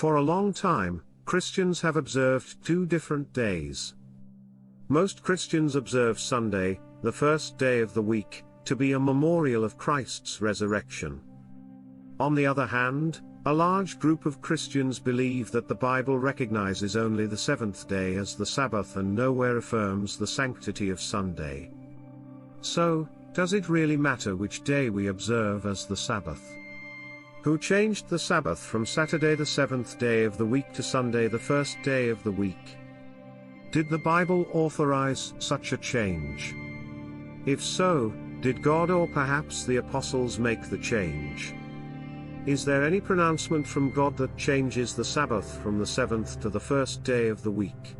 For a long time, Christians have observed two different days. Most Christians observe Sunday, the first day of the week, to be a memorial of Christ's resurrection. On the other hand, a large group of Christians believe that the Bible recognizes only the seventh day as the Sabbath and nowhere affirms the sanctity of Sunday. So, does it really matter which day we observe as the Sabbath? Who changed the Sabbath from Saturday the seventh day of the week to Sunday the first day of the week? Did the Bible authorize such a change? If so, did God or perhaps the apostles make the change? Is there any pronouncement from God that changes the Sabbath from the seventh to the first day of the week?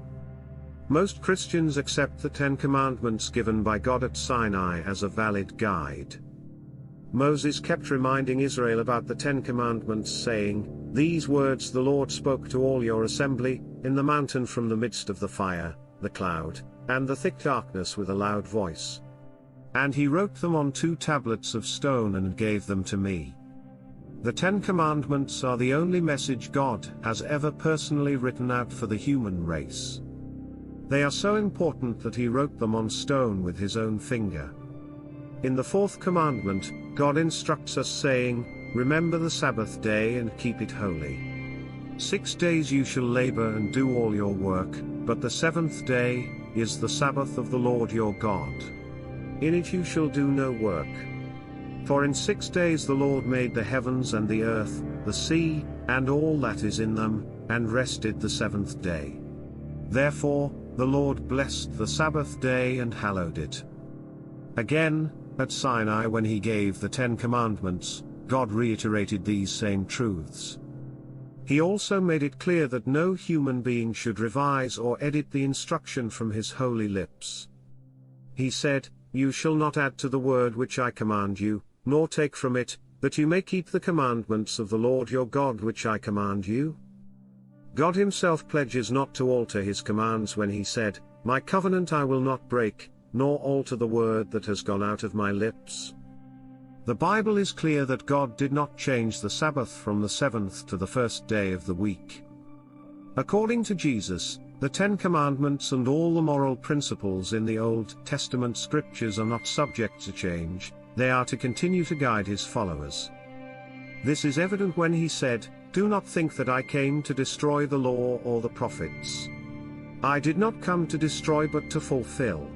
Most Christians accept the Ten Commandments given by God at Sinai as a valid guide. Moses kept reminding Israel about the Ten Commandments, saying, "These words the Lord spoke to all your assembly, in the mountain from the midst of the fire, the cloud, and the thick darkness with a loud voice. And he wrote them on 2 tablets of stone and gave them to me." The Ten Commandments are the only message God has ever personally written out for the human race. They are so important that he wrote them on stone with his own finger. In the 4th commandment, God instructs us saying, "Remember the Sabbath day and keep it holy. 6 days you shall labor and do all your work, but the 7th day is the Sabbath of the Lord your God. In it you shall do no work. For in 6 days the Lord made the heavens and the earth, the sea, and all that is in them, and rested the 7th day. Therefore, the Lord blessed the Sabbath day and hallowed it." Again, at Sinai when he gave the 10 Commandments, God reiterated these same truths. He also made it clear that no human being should revise or edit the instruction from his holy lips. He said, "You shall not add to the word which I command you, nor take from it, that you may keep the commandments of the Lord your God which I command you." God himself pledges not to alter his commands when he said, "My covenant I will not break, nor alter the word that has gone out of my lips." The Bible is clear that God did not change the Sabbath from the 7th to the first day of the week. According to Jesus, the 10 Commandments and all the moral principles in the Old Testament scriptures are not subject to change, they are to continue to guide his followers. This is evident when he said, "Do not think that I came to destroy the law or the prophets. I did not come to destroy but to fulfill.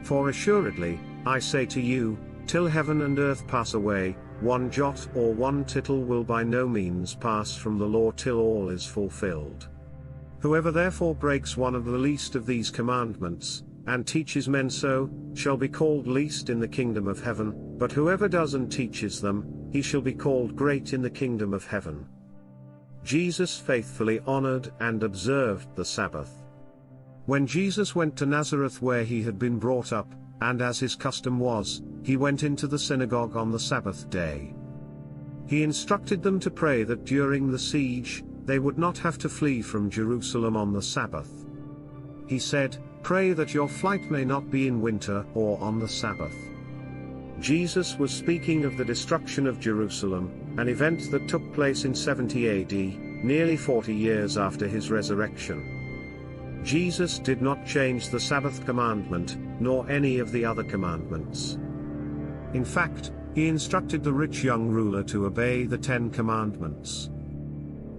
For assuredly, I say to you, till heaven and earth pass away, one jot or one tittle will by no means pass from the law till all is fulfilled. Whoever therefore breaks one of the least of these commandments, and teaches men so, shall be called least in the kingdom of heaven, but whoever does and teaches them, he shall be called great in the kingdom of heaven." Jesus faithfully honored and observed the Sabbath. When Jesus went to Nazareth where he had been brought up, and as his custom was, he went into the synagogue on the Sabbath day. He instructed them to pray that during the siege, they would not have to flee from Jerusalem on the Sabbath. He said, "Pray that your flight may not be in winter or on the Sabbath." Jesus was speaking of the destruction of Jerusalem, an event that took place in 70 AD, nearly 40 years after his resurrection. Jesus did not change the Sabbath commandment, nor any of the other commandments. In fact, he instructed the rich young ruler to obey the 10 Commandments.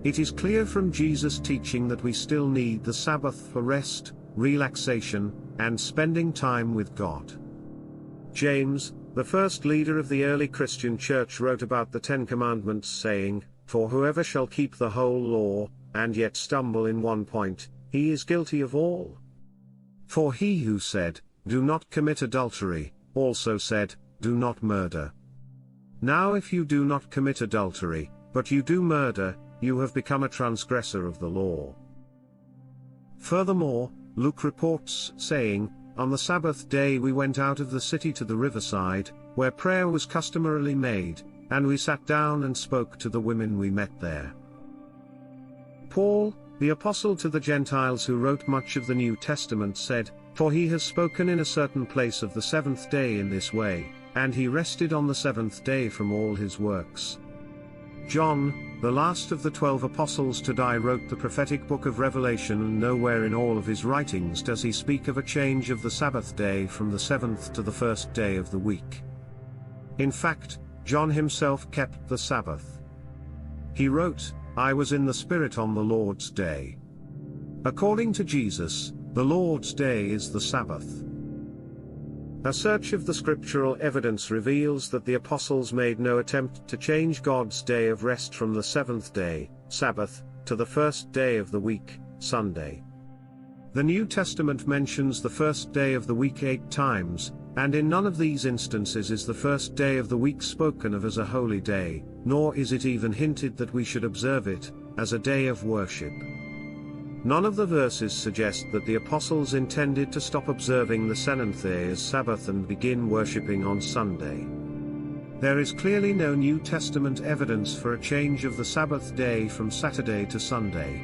It is clear from Jesus' teaching that we still need the Sabbath for rest, relaxation, and spending time with God. James, the first leader of the early Christian church, wrote about the 10 Commandments saying, "For whoever shall keep the whole law, and yet stumble in one point, he is guilty of all. For he who said, 'Do not commit adultery,' also said, 'Do not murder.' Now if you do not commit adultery, but you do murder, you have become a transgressor of the law." Furthermore, Luke reports, saying, "On the Sabbath day we went out of the city to the riverside, where prayer was customarily made, and we sat down and spoke to the women we met there." Paul, the apostle to the Gentiles who wrote much of the New Testament, said, "For he has spoken in a certain place of the 7th day in this way, and he rested on the 7th day from all his works." John, the last of the 12 apostles to die, wrote the prophetic book of Revelation, and nowhere in all of his writings does he speak of a change of the Sabbath day from the seventh to the first day of the week. In fact, John himself kept the Sabbath. He wrote, "I was in the Spirit on the Lord's day." According to Jesus, the Lord's day is the Sabbath. A search of the scriptural evidence reveals that the apostles made no attempt to change God's day of rest from the seventh day, Sabbath, to the first day of the week, Sunday. The New Testament mentions the first day of the week 8 times, and in none of these instances is the first day of the week spoken of as a holy day, nor is it even hinted that we should observe it as a day of worship. None of the verses suggest that the apostles intended to stop observing the seventh day as Sabbath and begin worshipping on Sunday. There is clearly no New Testament evidence for a change of the Sabbath day from Saturday to Sunday.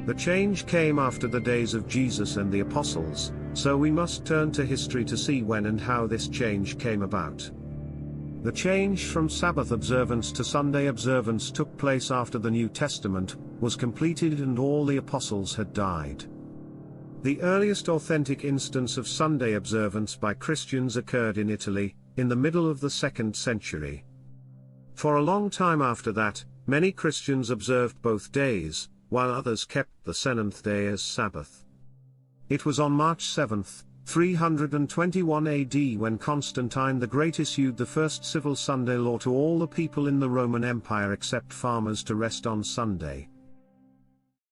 The change came after the days of Jesus and the apostles, so we must turn to history to see when and how this change came about. The change from Sabbath observance to Sunday observance took place after the New Testament was completed and all the apostles had died. The earliest authentic instance of Sunday observance by Christians occurred in Italy, in the middle of the 2nd century. For a long time after that, many Christians observed both days, while others kept the seventh day as Sabbath. It was on March 7, 321 AD when Constantine the Great issued the first civil Sunday law to all the people in the Roman Empire except farmers to rest on Sunday.